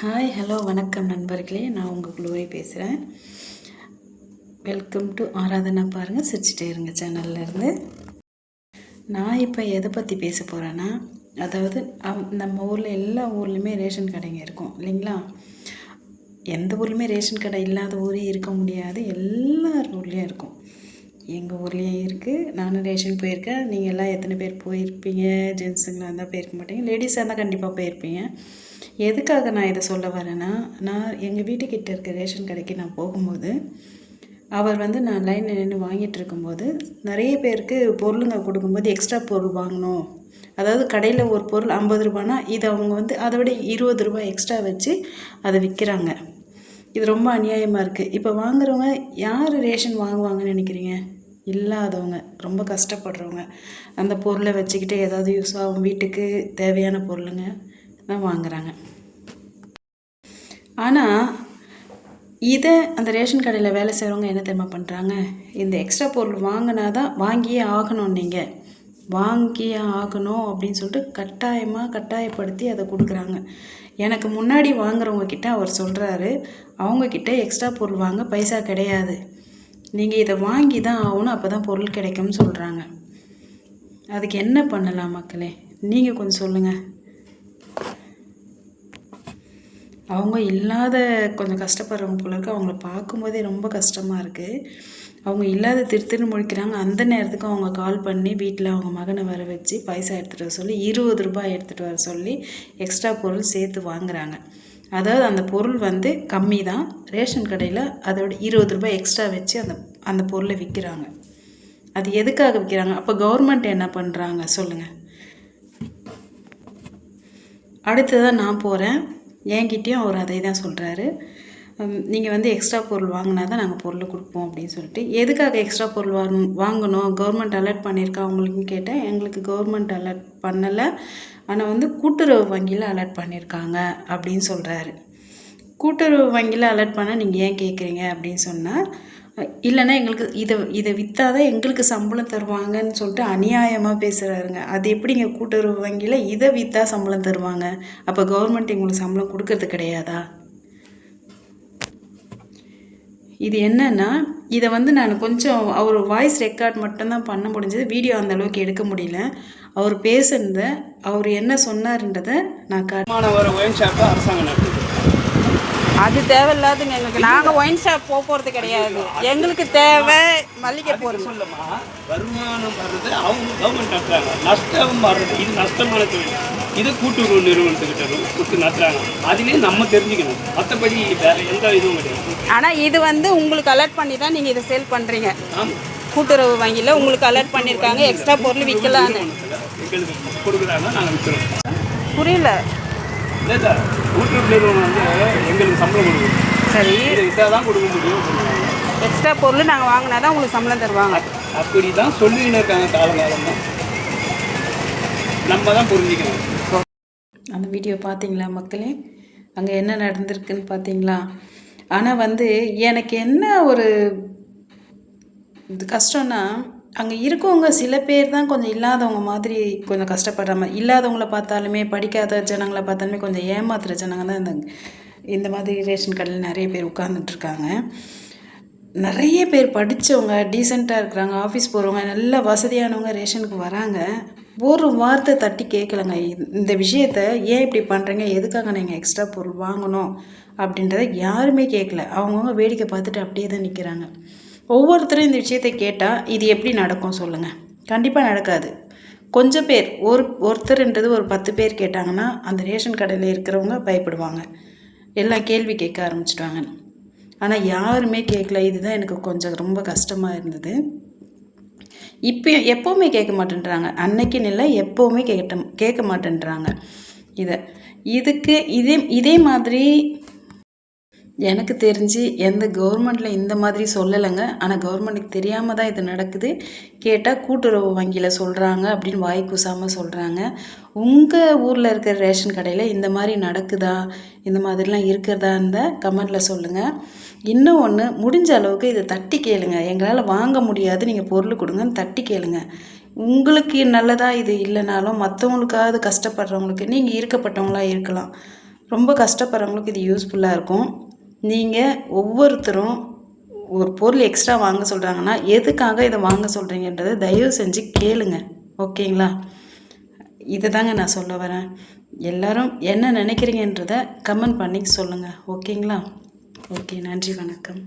Hi hello வணக்கம் நண்பர்களே, நான் உங்கள் குளோரி பேசுகிறேன். வெல்கம் டு ஆராதனா பாருங்கள் சிரிச்சிட்டே இருங்க சேனல்லேருந்து. நான் இப்போ எதை பற்றி பேச போகிறேன்னா, அதாவது நம்ம ஊரில் எல்லா ஊர்லேயுமே ரேஷன் கடைங்க இருக்கும் இல்லைங்களா? எந்த ஊர்லேயுமே ரேஷன் கடை இல்லாத ஊரே இருக்க முடியாது, எல்லார் ஊர்லேயும் இருக்கும். எங்கள் ஊர்லேயும் இருக்குது. நானும் ரேஷன் போயிருக்கேன். நீங்கள் எல்லாம் எத்தனை பேர் போயிருப்பீங்க? ஜென்ஸுங்களாக இருந்தால் போயிருக்க மாட்டீங்க, லேடிஸாக இருந்தால் கண்டிப்பாக போயிருப்பீங்க. எதுக்காக நான் இதை சொல்ல வரேன்னா, நான் எங்கள் வீட்டுக்கிட்ட இருக்க ரேஷன் கடைக்கு நான் போகும்போது அவர் நான் லைனில் நின்று வாங்கிட்டு இருக்கும்போது நிறைய பேருக்கு பொருளுங்க கொடுக்கும்போது எக்ஸ்ட்ரா பொருள் வாங்கணும். அதாவது கடையில் ஒரு பொருள் 50 ரூபானா இது அவங்க அதை விட 20 ரூபாய் எக்ஸ்ட்ரா வச்சு அதை விற்கிறாங்க. இது ரொம்ப அநியாயமாக இருக்குது. இப்போ வாங்குறவங்க யார் ரேஷன் வாங்குவாங்கன்னு நினைக்கிறீங்க? இல்லாதவங்க, ரொம்ப கஷ்டப்படுறவங்க, அந்த பொருளை வச்சுக்கிட்டு ஏதாவது யூஸ் ஆகும் வீட்டுக்கு தேவையான பொருளுங்க தான் வாங்குகிறாங்க. ஆனால் இதை அந்த ரேஷன் கடையில் வேலை செய்கிறவங்க என்ன தெரியுமா பண்ணுறாங்க? இந்த எக்ஸ்ட்ரா பொருள் வாங்கினா தான் வாங்கியே ஆகணும், நீங்கள் வாங்கியே ஆகணும் அப்படின்னு சொல்லிட்டு கட்டாயப்படுத்தி அதை கொடுக்குறாங்க. எனக்கு முன்னாடி வாங்குறவங்க கிட்ட அவர் சொல்கிறாரு, அவங்கக்கிட்ட எக்ஸ்ட்ரா பொருள் வாங்க பைசா கிடையாது, நீங்கள் இதை வாங்கி தான் ஆகணும், அப்போ தான் பொருள் கிடைக்கும்னு சொல்கிறாங்க. அதுக்கு என்ன பண்ணலாம் மக்களே? நீங்கள் கொஞ்சம் சொல்லுங்கள். அவங்க இல்லாத கொஞ்சம் கஷ்டப்படுறவங்க போல இருக்குது. அவங்கள பார்க்கும்போதே ரொம்ப கஷ்டமாக இருக்குது. அவங்க இல்லாத திருத்தின்னு முழிக்கிறாங்க. அந்த நேரத்துக்கு அவங்க கால் பண்ணி வீட்டில் அவங்க மகனை வர வச்சு பைசா எடுத்துகிட்டு வர சொல்லி 20 ரூபாய் எடுத்துகிட்டு வர சொல்லி எக்ஸ்ட்ரா பொருள் சேர்த்து வாங்குகிறாங்க. அதாவது அந்த பொருள் கம்மி தான், ரேஷன் கடையில் அதோட 20 ரூபாய் எக்ஸ்ட்ரா வச்சு அந்த பொருளை விற்கிறாங்க. அது எதுக்காக விற்கிறாங்க? அப்போ கவர்மெண்ட் என்ன பண்ணுறாங்க சொல்லுங்கள். அடுத்ததான் நான் போகிறேன், என்கிட்டயும் அவர் அதை தான் சொல்கிறாரு, நீங்கள் எக்ஸ்ட்ரா பொருள் வாங்கினா தான் நாங்கள் பொருள் கொடுப்போம் அப்படின்னு சொல்லிட்டு. எதுக்காக எக்ஸ்ட்ரா பொருள் வாங்கணும்? கவர்மெண்ட் அலர்ட் பண்ணியிருக்கா அவங்களுக்குன்னு கேட்டேன். எங்களுக்கு கவர்மெண்ட் அலர்ட் பண்ணலை, ஆனால் கூட்டுறவு வங்கியில் அலர்ட் பண்ணியிருக்காங்க அப்படின்னு சொல்கிறாரு. கூட்டுறவு வங்கியில் அலர்ட் பண்ணால் நீங்கள் ஏன் கேட்குறீங்க அப்படின்னு சொன்னால், இல்லைன்னா எங்களுக்கு இதை விற்றாதான் எங்களுக்கு சம்பளம் தருவாங்கன்னு சொல்லிட்டு அநியாயமாக பேசுகிறாருங்க. அது எப்படிங்க கூட்டுறவு வங்கியில் இதை விற்றா சம்பளம் தருவாங்க? அப்போ கவர்மெண்ட் எங்களுக்கு சம்பளம் கொடுக்கறது கிடையாதா? இது என்னன்னா, இதை நான் கொஞ்சம் அவர் வாய்ஸ் ரெக்கார்ட் மட்டும்தான் பண்ண முடிஞ்சது, வீடியோ அந்த அளவுக்கு எடுக்க முடியல. அவர் பேசுனத அவர் என்ன சொன்னார்ன்றதை நான் அரசாங்கம் அது தேவையில்லாதுங்க. எங்களுக்கு நாங்கள் ஒயின் ஷாப் போகிறது கிடையாது. எங்களுக்கு தேவை மல்லிகை பொருள். சொல்லமா வருமானம் வர்றது அவங்க கவர்மெண்ட் நடத்துறாங்க, நஷ்டம் வர்றது இது நஷ்டமான தொழில். இது கூட்டுறவு நிறுவனத்துக்கிட்ட கொடுத்து நடத்துறாங்க. அதுலேயே நம்ம தெரிஞ்சுக்கணும், மற்றபடி வேறு எந்த இதுவும் கிடையாது. ஆனால் இது உங்களுக்கு அலர்ட் பண்ணி தான் நீங்கள் இதை சேல் பண்ணுறீங்க. கூட்டுறவு வங்கியில் உங்களுக்கு அலர்ட் பண்ணியிருக்காங்க, எக்ஸ்ட்ரா பொருள் விற்கலான்னு எங்களுக்கு கொடுக்குறாங்க, நாங்கள் விற்கிறோம். புரியல. இல்லை கூட்டுறவு நிறுவனம் எங்களுக்கு சம்பளம் கொடுக்கும். சரி, இதை தான் கொடுக்க முடியும். எக்ஸ்ட்ரா பொருள் நாங்கள் வாங்கினா தான் உங்களுக்கு சம்பளம் தருவாங்க. அப்படி தான் சொல்லின்னு இருக்காங்க காலகாலமாக. நம்ம தான் புரிஞ்சுக்கணும். அந்த வீடியோ பார்த்தீங்களா மக்களே? அங்கே என்ன நடந்திருக்குன்னு பார்த்தீங்களா? ஆனால் எனக்கு என்ன ஒரு கஷ்டம்னா, அங்கே இருக்கவங்க சில பேர் தான் கொஞ்சம் இல்லாதவங்க மாதிரி கொஞ்சம் கஷ்டப்படுற மாதிரி, இல்லாதவங்கள பார்த்தாலுமே படிக்காத ஜனங்களை பார்த்தாலுமே கொஞ்சம் ஏமாத்துகிற ஜனங்க தான் இந்த மாதிரி ரேஷன் கடையில் நிறைய பேர் உட்கார்ந்துட்டுருக்காங்க. நிறைய பேர் படித்தவங்க, டீசெண்டாக இருக்கிறாங்க, ஆஃபீஸ் போகிறவங்க, நல்ல வசதியானவங்க ரேஷனுக்கு வராங்க. ஒரு வார்த்தை தட்டி கேட்கலங்க. இந்த விஷயத்த ஏன் இப்படி பண்ணுறீங்க, எதுக்காக நீங்கள் எக்ஸ்ட்ரா பொருள் வாங்கணும் அப்படின்றத யாருமே கேட்கல. அவங்கவுங்க வேடிக்கை பார்த்துட்டு அப்படியே தான் நிற்கிறாங்க. ஒவ்வொருத்தரும் இந்த விஷயத்தை கேட்டால் இது எப்படி நடக்கும் சொல்லுங்கள்? கண்டிப்பாக நடக்காது. கொஞ்சம் பேர், ஒருத்தருன்றது ஒரு 10 பேர் கேட்டாங்கன்னா அந்த ரேஷன் கடையில் இருக்கிறவங்க பயப்படுவாங்க, எல்லாம் கேள்வி கேட்க ஆரம்பிச்சிடுவாங்க. ஆனால் யாருமே கேட்கல. இதுதான் எனக்கு கொஞ்சம் ரொம்ப கஷ்டமாக இருந்தது. இப்போ எப்போவுமே கேட்க மாட்டேன்றாங்க, அன்னைக்குன்னு இல்லை, எப்போவுமே கேட்க மாட்டேன்றாங்க. இதே மாதிரி எனக்கு தெரிஞ்சு எந்த கவர்மெண்ட்டில் இந்த மாதிரி சொல்லலைங்க. ஆனால் கவர்மெண்ட்டுக்கு தெரியாமல் தான் இது நடக்குது. கேட்டால் கூட்டுறவு வங்கியில் சொல்கிறாங்க அப்படின்னு வாய் கூசாமல் சொல்கிறாங்க. உங்கள் ஊரில் இருக்கிற ரேஷன் கடையில் இந்த மாதிரி நடக்குதா, இந்த மாதிரிலாம் இருக்கிறதா இருந்தால் கமெண்டில் சொல்லுங்கள். இன்னும் ஒன்று, முடிஞ்ச அளவுக்கு இதை தட்டி கேளுங்க. எங்களால் வாங்க முடியாது, நீங்கள் பொருள் கொடுங்கன்னு தட்டி கேளுங்க. உங்களுக்கு நல்லதாக இது இல்லைனாலும் மற்றவங்களுக்காவது கஷ்டப்படுறவங்களுக்கு, நீங்கள் இருக்கப்பட்டவங்களாக இருக்கலாம், ரொம்ப கஷ்டப்படுறவங்களுக்கு இது யூஸ்ஃபுல்லாக இருக்கும். நீங்கள் ஒவ்வொருத்தரும் ஒரு பொருள் எக்ஸ்ட்ரா வாங்க சொல்கிறாங்கன்னா எதுக்காக இதை வாங்க சொல்கிறீங்கன்றதை தயவு செஞ்சு கேளுங்க. ஓகேங்களா? இதை தாங்க நான் சொல்ல வரேன். எல்லோரும் என்ன நினைக்கிறீங்கன்றதை கமெண்ட் பண்ணி சொல்லுங்கள். ஓகேங்களா? ஓகே, நன்றி, வணக்கம்.